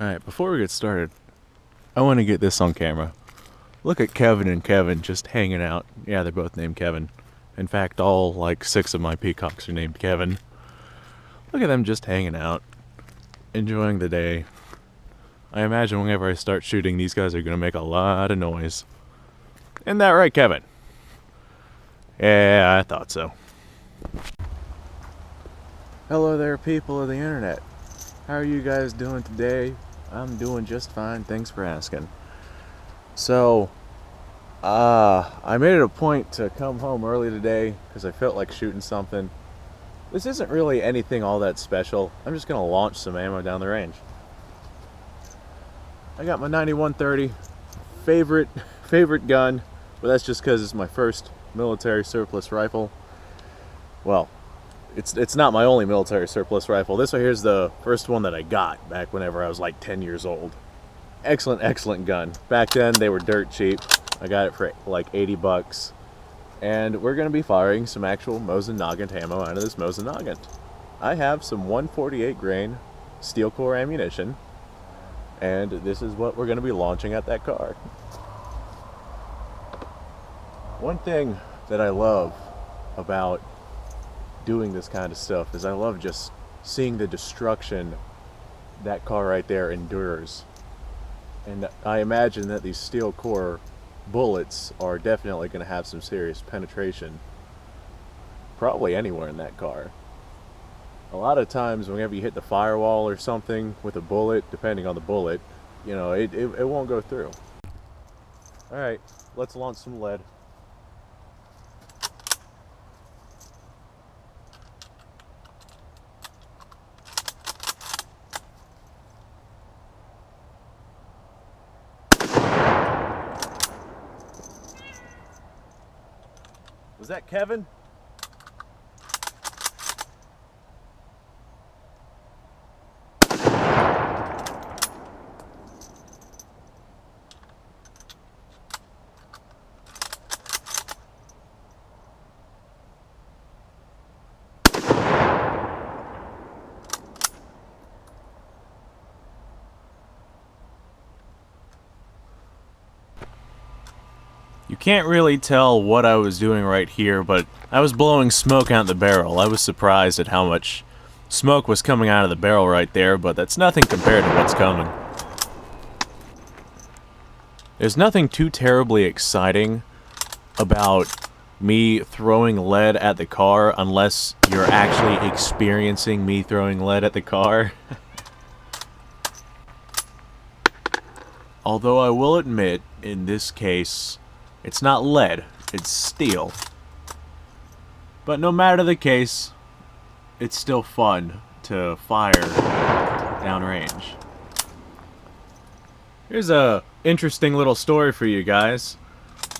Alright, before we get started, I want to get this on camera. Look at Kevin and Kevin just hanging out. Yeah, they're both named Kevin. In fact, all like 6 of my peacocks are named Kevin. Look at them just hanging out, enjoying the day. I imagine whenever I start shooting, these guys are going to make a lot of noise. Isn't that right, Kevin? Yeah, I thought so. Hello there, people of the internet. How are you guys doing today? I'm doing just fine, thanks for asking. So, I made it a point to come home early today because I felt like shooting something. This isn't really anything all that special. I'm just gonna launch some ammo down the range. I got my 9130, favorite gun, but that's just because it's my first military surplus rifle. Well, it's not my only military surplus rifle. This right here is the first one that I got back whenever I was like 10 years old. Excellent gun. Back then they were dirt cheap. I got it for like 80 bucks. And we're going to be firing some actual Mosin Nagant ammo out of this Mosin Nagant. I have some 148 grain steel core ammunition, and this is what we're going to be launching at that car. One thing that I love about doing this kind of stuff is I love just seeing the destruction that car right there endures. And I imagine that these steel core bullets are definitely going to have some serious penetration, probably anywhere in that car. A lot of times whenever you hit the firewall or something with a bullet, depending on the bullet, you know, it won't go through. Alright, let's launch some lead. Was that Kevin? You can't really tell what I was doing right here, but I was blowing smoke out the barrel. I was surprised at how much smoke was coming out of the barrel right there, but that's nothing compared to what's coming. There's nothing too terribly exciting about me throwing lead at the car unless you're actually experiencing me throwing lead at the car. Although I will admit, in this case, it's not lead, it's steel. But no matter the case, it's still fun to fire downrange. Here's a interesting little story for you guys.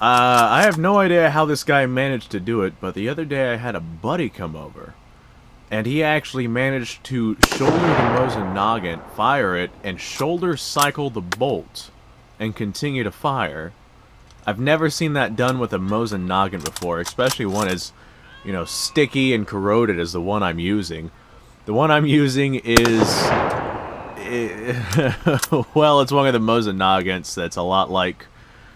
I have no idea how this guy managed to do it, but the other day I had a buddy come over, and he actually managed to shoulder the Mosin Nagant, fire it, and shoulder cycle the bolt, and continue to fire. I've never seen that done with a Mosin Nagant before, especially one as, you know, sticky and corroded as the one I'm using. The one I'm using is, well, it's one of the Mosin Nagants that's a lot like,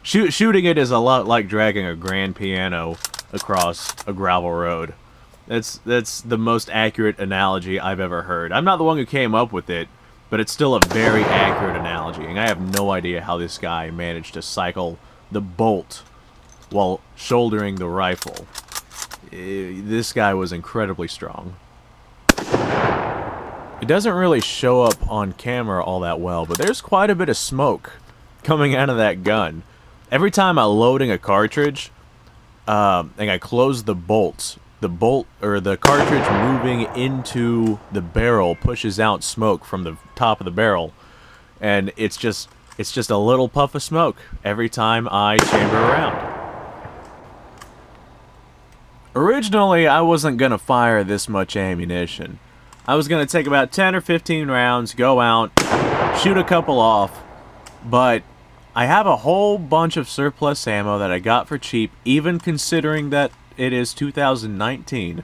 shooting it is a lot like dragging a grand piano across a gravel road. That's the most accurate analogy I've ever heard. I'm not the one who came up with it, but it's still a very accurate analogy, and I have no idea how this guy managed to cycle the bolt while shouldering the rifle. This guy was incredibly strong. It doesn't really show up on camera all that well, but there's quite a bit of smoke coming out of that gun. Every time I'm loading a cartridge, and I close the bolts, the cartridge moving into the barrel pushes out smoke from the top of the barrel, and it's just a little puff of smoke every time I chamber around. Originally, I wasn't gonna fire this much ammunition. I was gonna take about 10 or 15 rounds, go out, shoot a couple off, but I have a whole bunch of surplus ammo that I got for cheap, even considering that it is 2019.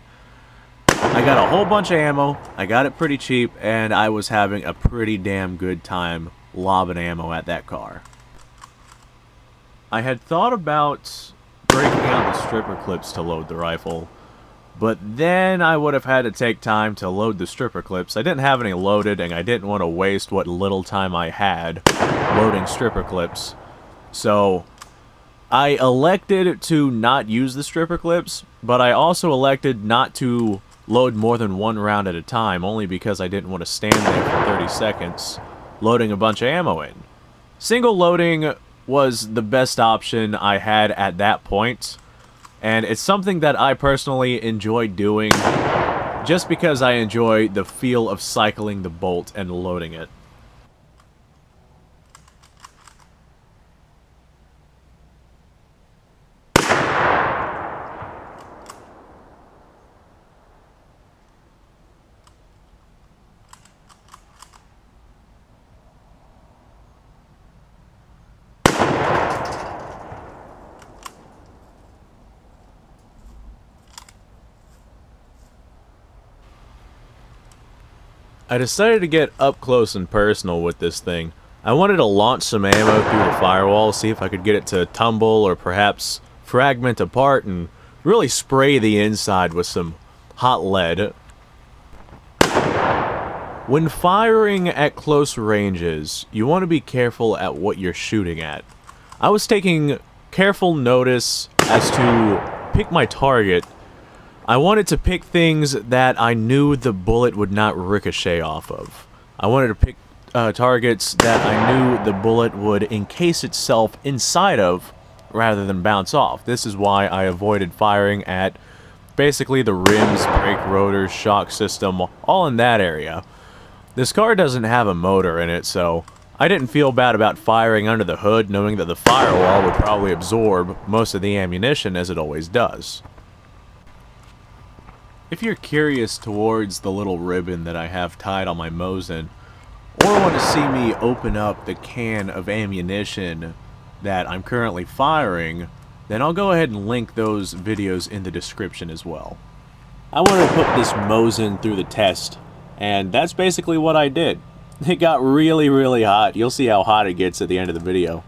I got a whole bunch of ammo, I got it pretty cheap, and I was having a pretty damn good time lobbing ammo at that car. I had thought about breaking out the stripper clips to load the rifle, but then I would have had to take time to load the stripper clips. I didn't have any loaded, and I didn't want to waste what little time I had loading stripper clips. So I elected to not use the stripper clips, but I also elected not to load more than one round at a time, only because I didn't want to stand there for 30 seconds loading a bunch of ammo in. Single loading was the best option I had at that point, and it's something that I personally enjoy doing just because I enjoy the feel of cycling the bolt and loading it. I decided to get up close and personal with this thing. I wanted to launch some ammo through the firewall, see if I could get it to tumble or perhaps fragment apart and really spray the inside with some hot lead. When firing at close ranges, you want to be careful at what you're shooting at. I was taking careful notice as to pick my target. I wanted to pick things that I knew the bullet would not ricochet off of. I wanted to pick targets that I knew the bullet would encase itself inside of rather than bounce off. This is why I avoided firing at basically the rims, brake rotors, shock system, all in that area. This car doesn't have a motor in it, so I didn't feel bad about firing under the hood, knowing that the firewall would probably absorb most of the ammunition, as it always does. If you're curious towards the little ribbon that I have tied on my Mosin, or want to see me open up the can of ammunition that I'm currently firing, then I'll go ahead and link those videos in the description as well. I wanted to put this Mosin through the test, and that's basically what I did. It got really, really hot. You'll see how hot it gets at the end of the video.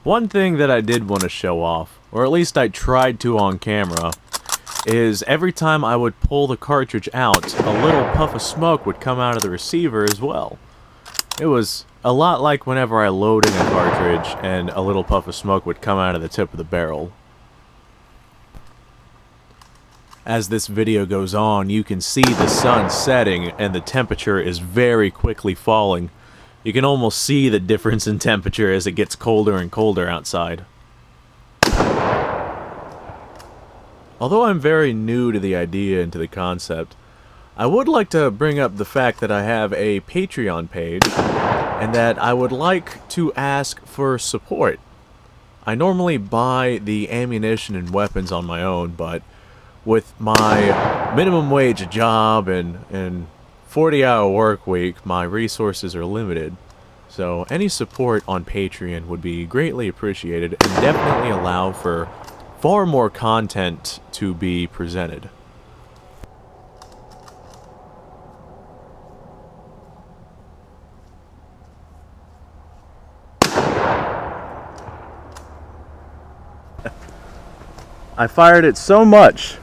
One thing that I did want to show off, or at least I tried to on camera, is every time I would pull the cartridge out, a little puff of smoke would come out of the receiver as well. It was a lot like whenever I load in a cartridge and a little puff of smoke would come out of the tip of the barrel. As this video goes on, you can see the sun setting and the temperature is very quickly falling. You can almost see the difference in temperature as it gets colder and colder outside. Although I'm very new to the idea and to the concept, I would like to bring up the fact that I have a Patreon page, and that I would like to ask for support. I normally buy the ammunition and weapons on my own, but with my minimum wage job and 40-hour work week, my resources are limited. So any support on Patreon would be greatly appreciated and definitely allow for far more content to be presented. I fired it so much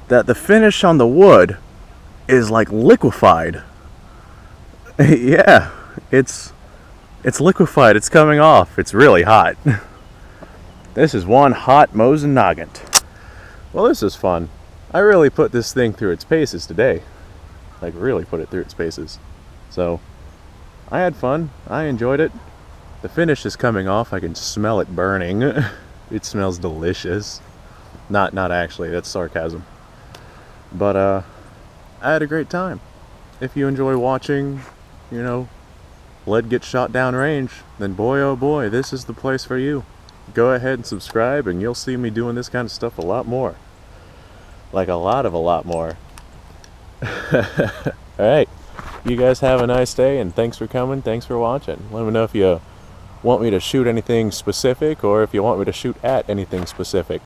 that the finish on the wood is like liquefied. Yeah, it's liquefied, it's coming off, it's really hot. This is one hot Mosin Nagant. Well, this is fun. I really put this thing through its paces today. Like, really put it through its paces. So, I had fun. I enjoyed it. The finish is coming off. I can smell it burning. It smells delicious. Not actually, that's sarcasm. But, I had a great time. If you enjoy watching, you know, lead get shot down range, then boy oh boy, this is the place for you. Go ahead and subscribe and you'll see me doing this kind of stuff a lot more. Like a lot more. Alright, you guys have a nice day and thanks for coming, thanks for watching. Let me know if you want me to shoot anything specific or if you want me to shoot at anything specific.